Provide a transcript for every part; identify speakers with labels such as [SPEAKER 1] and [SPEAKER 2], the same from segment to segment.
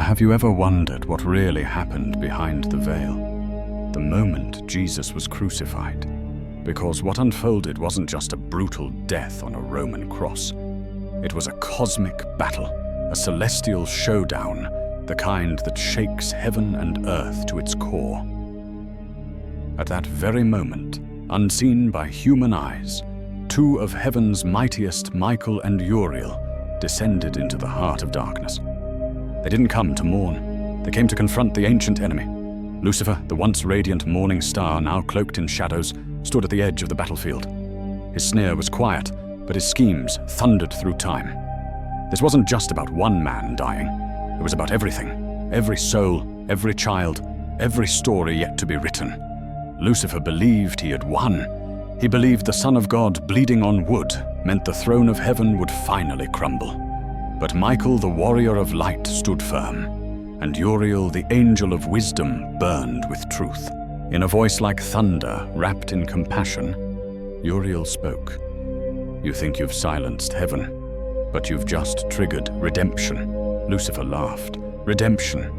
[SPEAKER 1] Have you ever wondered what really happened behind the veil? The moment Jesus was crucified. Because what unfolded wasn't just a brutal death on a Roman cross. It was a cosmic battle, a celestial showdown, the kind that shakes heaven and earth to its core. At that very moment, unseen by human eyes, two of heaven's mightiest, Michael and Uriel, descended into the heart of darkness. They didn't come to mourn. They came to confront the ancient enemy. Lucifer, the once radiant morning star, now cloaked in shadows, stood at the edge of the battlefield. His sneer was quiet, but his schemes thundered through time. This wasn't just about one man dying. It was about everything. Every soul, every child, every story yet to be written. Lucifer believed he had won. He believed the Son of God bleeding on wood meant the throne of heaven would finally crumble. But Michael, the warrior of light, stood firm, and Uriel, the angel of wisdom, burned with truth. In a voice like thunder, wrapped in compassion, Uriel spoke. "You think you've silenced heaven, but you've just triggered redemption." Lucifer laughed. "Redemption?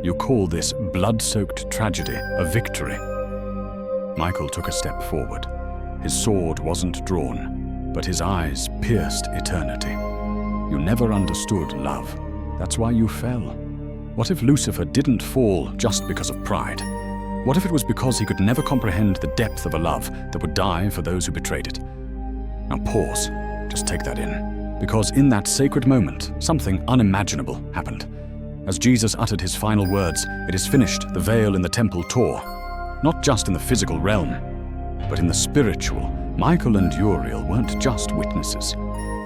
[SPEAKER 1] You call this blood-soaked tragedy a victory?" Michael took a step forward. His sword wasn't drawn, but his eyes pierced eternity. "You never understood love. That's why you fell. What if Lucifer didn't fall just because of pride? What if it was because he could never comprehend the depth of a love that would die for those who betrayed it?" Now pause, just take that in. Because in that sacred moment, something unimaginable happened. As Jesus uttered his final words, "It is finished," the veil in the temple tore. Not just in the physical realm, but in the spiritual. Michael and Uriel weren't just witnesses.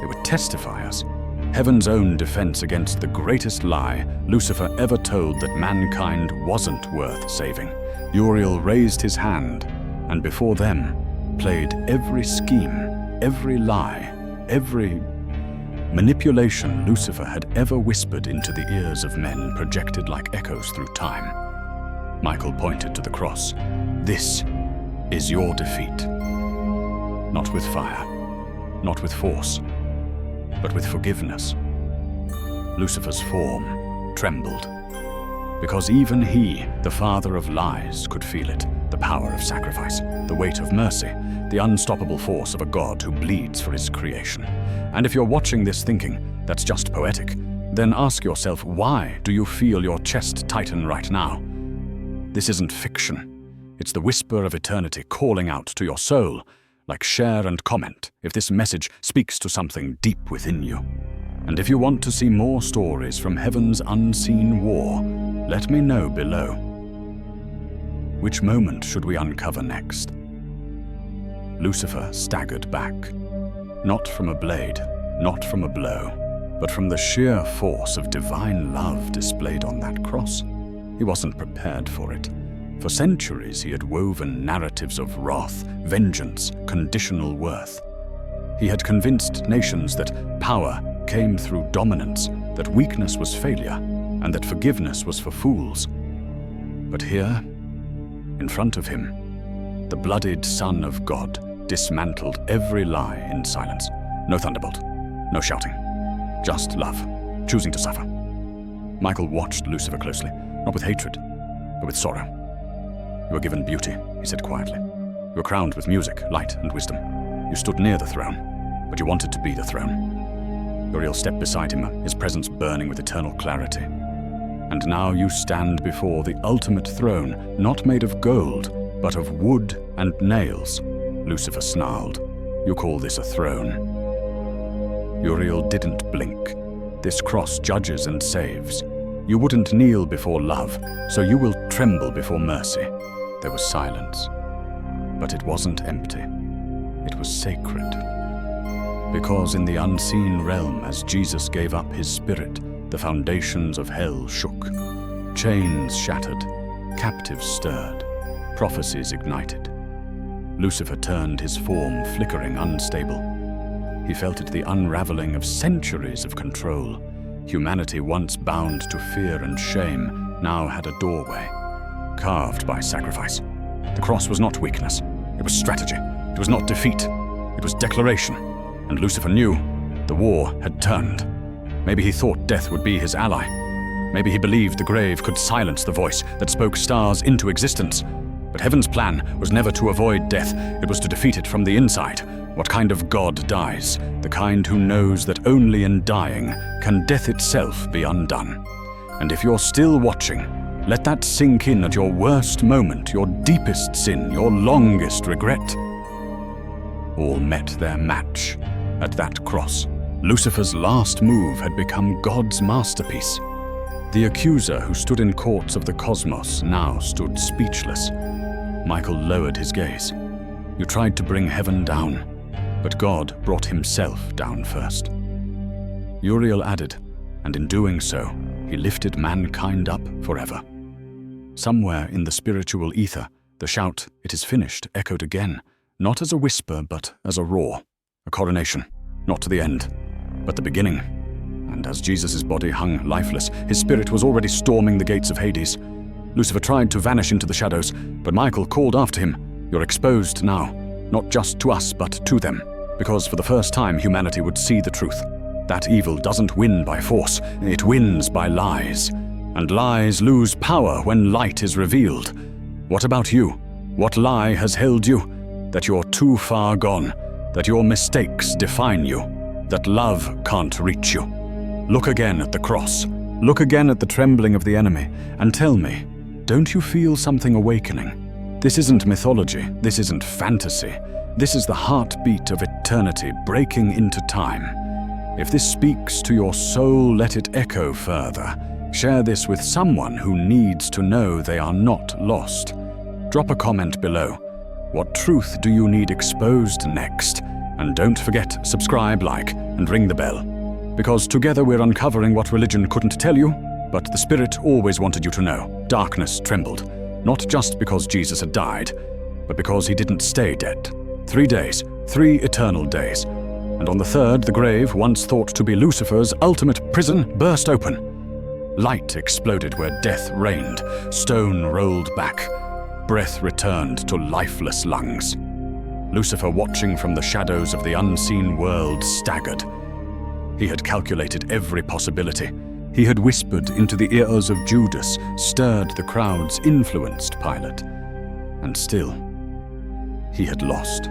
[SPEAKER 1] They were testifiers. Heaven's own defense against the greatest lie Lucifer ever told, that mankind wasn't worth saving. Uriel raised his hand, and before them played every scheme, every lie, every manipulation Lucifer had ever whispered into the ears of men, projected like echoes through time. Michael pointed to the cross. "This is your defeat. Not with fire, not with force, but with forgiveness." Lucifer's form trembled, because even he, the father of lies, could feel it, the power of sacrifice, the weight of mercy, the unstoppable force of a God who bleeds for his creation. And if you're watching this thinking, "That's just poetic," then ask yourself, why do you feel your chest tighten right now? This isn't fiction. It's the whisper of eternity calling out to your soul. Like, share and comment if this message speaks to something deep within you. And if you want to see more stories from heaven's unseen war, let me know below. Which moment should we uncover next? Lucifer staggered back. Not from a blade, not from a blow, but from the sheer force of divine love displayed on that cross. He wasn't prepared for it. For centuries he had woven narratives of wrath, vengeance, conditional worth. He had convinced nations that power came through dominance, that weakness was failure, and that forgiveness was for fools. But here, in front of him, the bloodied Son of God dismantled every lie in silence. No thunderbolt, no shouting, just love, choosing to suffer. Michael watched Lucifer closely, not with hatred, but with sorrow. "You were given beauty," he said quietly. "You were crowned with music, light, and wisdom. You stood near the throne, but you wanted to be the throne." Uriel stepped beside him, his presence burning with eternal clarity. "And now you stand before the ultimate throne, not made of gold, but of wood and nails," Lucifer snarled. "You call this a throne?" Uriel didn't blink. "This cross judges and saves. You wouldn't kneel before love, so you will tremble before mercy." There was silence, but it wasn't empty. It was sacred. Because in the unseen realm, as Jesus gave up his spirit, the foundations of hell shook. Chains shattered, captives stirred, prophecies ignited. Lucifer turned, his form flickering, unstable. He felt it, the unraveling of centuries of control. Humanity, once bound to fear and shame, now had a doorway, carved by sacrifice. The cross was not weakness. It was strategy. It was not defeat. It was declaration. And Lucifer knew the war had turned. Maybe he thought death would be his ally, Maybe he believed the grave could silence the voice that spoke stars into existence. But heaven's plan was never to avoid death, it was to defeat it from the inside. What kind of God dies? The kind who knows that only in dying can death itself be undone. And if you're still watching, let that sink in at your worst moment, your deepest sin, your longest regret. All met their match at that cross. Lucifer's last move had become God's masterpiece. The accuser who stood in courts of the cosmos now stood speechless. Michael lowered his gaze. You tried to bring heaven down, but God brought himself down first. Uriel added, and in doing so, he lifted mankind up forever. Somewhere in the spiritual ether, the shout, "It is finished," echoed again, not as a whisper, but as a roar. A coronation, not to the end, but the beginning. And as Jesus' body hung lifeless, his spirit was already storming the gates of Hades. Lucifer tried to vanish into the shadows, but Michael called after him, "You're exposed now, not just to us, but to them." Because for the first time, humanity would see the truth. That evil doesn't win by force, it wins by lies. And lies lose power when light is revealed. What about you? What lie has held you? That you're too far gone, that your mistakes define you, that love can't reach you. Look again at the cross. Look again at the trembling of the enemy, and tell me, don't you feel something awakening? This isn't mythology, this isn't fantasy. This is the heartbeat of eternity breaking into time. If this speaks to your soul, let it echo further. Share this with someone who needs to know they are not lost. Drop a comment below. What truth do you need exposed next? And don't forget, subscribe, like, and ring the bell. Because together we're uncovering what religion couldn't tell you, but the Spirit always wanted you to know. Darkness trembled, not just because Jesus had died, but because he didn't stay dead. 3 days, 3 eternal days. And on the third, the grave, once thought to be Lucifer's ultimate prison, burst open. Light exploded where death reigned, stone rolled back, breath returned to lifeless lungs. Lucifer, watching from the shadows of the unseen world, staggered. He had calculated every possibility. He had whispered into the ears of Judas, stirred the crowds, influenced Pilate. And still, he had lost.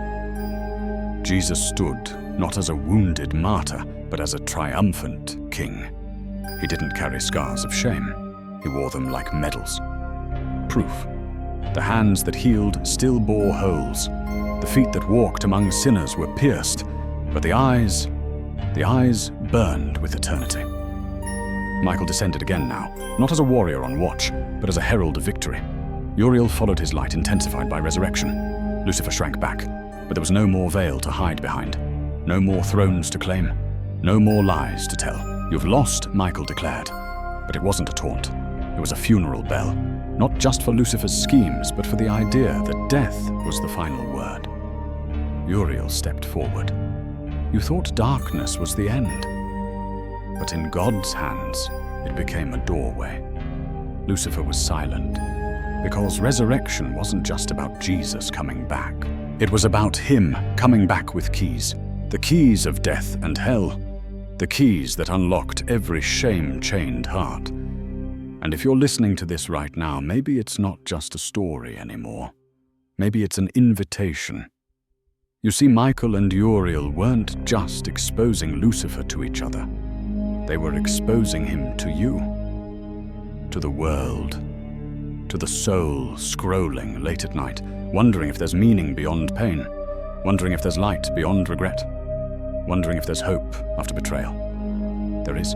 [SPEAKER 1] Jesus stood not as a wounded martyr, but as a triumphant king. He didn't carry scars of shame. He wore them like medals. Proof. The hands that healed still bore holes. The feet that walked among sinners were pierced, but the eyes burned with eternity. Michael descended again now, not as a warrior on watch, but as a herald of victory. Uriel followed his light, intensified by resurrection. Lucifer shrank back, but there was no more veil to hide behind, no more thrones to claim, no more lies to tell. You've lost, Michael declared, but it wasn't a taunt. It was a funeral bell, not just for Lucifer's schemes, but for the idea that death was the final word. Uriel stepped forward. You thought darkness was the end, but in God's hands, it became a doorway. Lucifer was silent, because resurrection wasn't just about Jesus coming back. It was about him coming back with keys, the keys of death and hell, the keys that unlocked every shame-chained heart. And if you're listening to this right now, maybe it's not just a story anymore. Maybe it's an invitation. You see, Michael and Uriel weren't just exposing Lucifer to each other. They were exposing him to you, to the world, to the soul scrolling late at night, wondering if there's meaning beyond pain, wondering if there's light beyond regret, wondering if there's hope after betrayal. There is.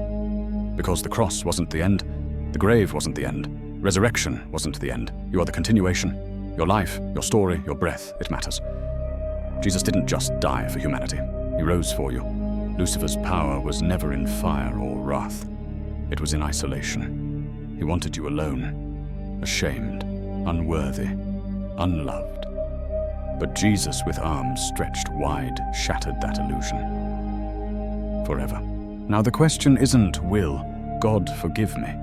[SPEAKER 1] Because the cross wasn't the end, the grave wasn't the end, resurrection wasn't the end. You are the continuation. Your life, your story, your breath, it matters. Jesus didn't just die for humanity. He rose for you. Lucifer's power was never in fire or wrath. It was in isolation. He wanted you alone, ashamed, unworthy, unloved. But Jesus, with arms stretched wide, shattered that illusion. Forever. Now the question isn't, will God forgive me?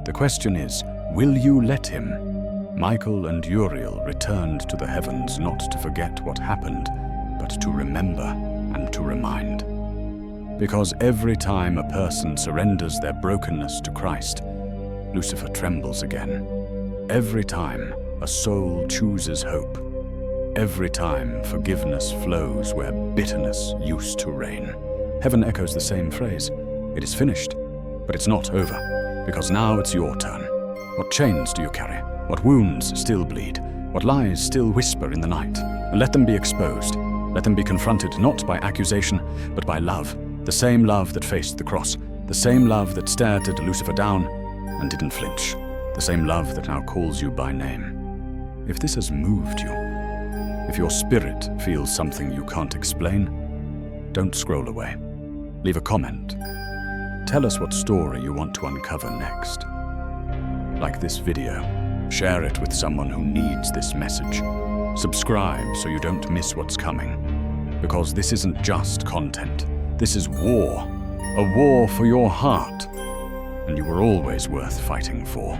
[SPEAKER 1] The question is, will you let him? Michael and Uriel returned to the heavens not to forget what happened, but to remember and to remind. Because every time a person surrenders their brokenness to Christ, Lucifer trembles again. Every time a soul chooses hope, every time forgiveness flows where bitterness used to reign, heaven echoes the same phrase. It is finished, but it's not over, because now it's your turn. What chains do you carry? What wounds still bleed? What lies still whisper in the night? Let them be exposed. Let them be confronted not by accusation, but by love. The same love that faced the cross. The same love that stared at Lucifer down and didn't flinch. The same love that now calls you by name. If this has moved you, if your spirit feels something you can't explain, don't scroll away. Leave a comment. Tell us what story you want to uncover next. Like this video, share it with someone who needs this message. Subscribe so you don't miss what's coming. Because this isn't just content. This is war. A war for your heart. And you were always worth fighting for.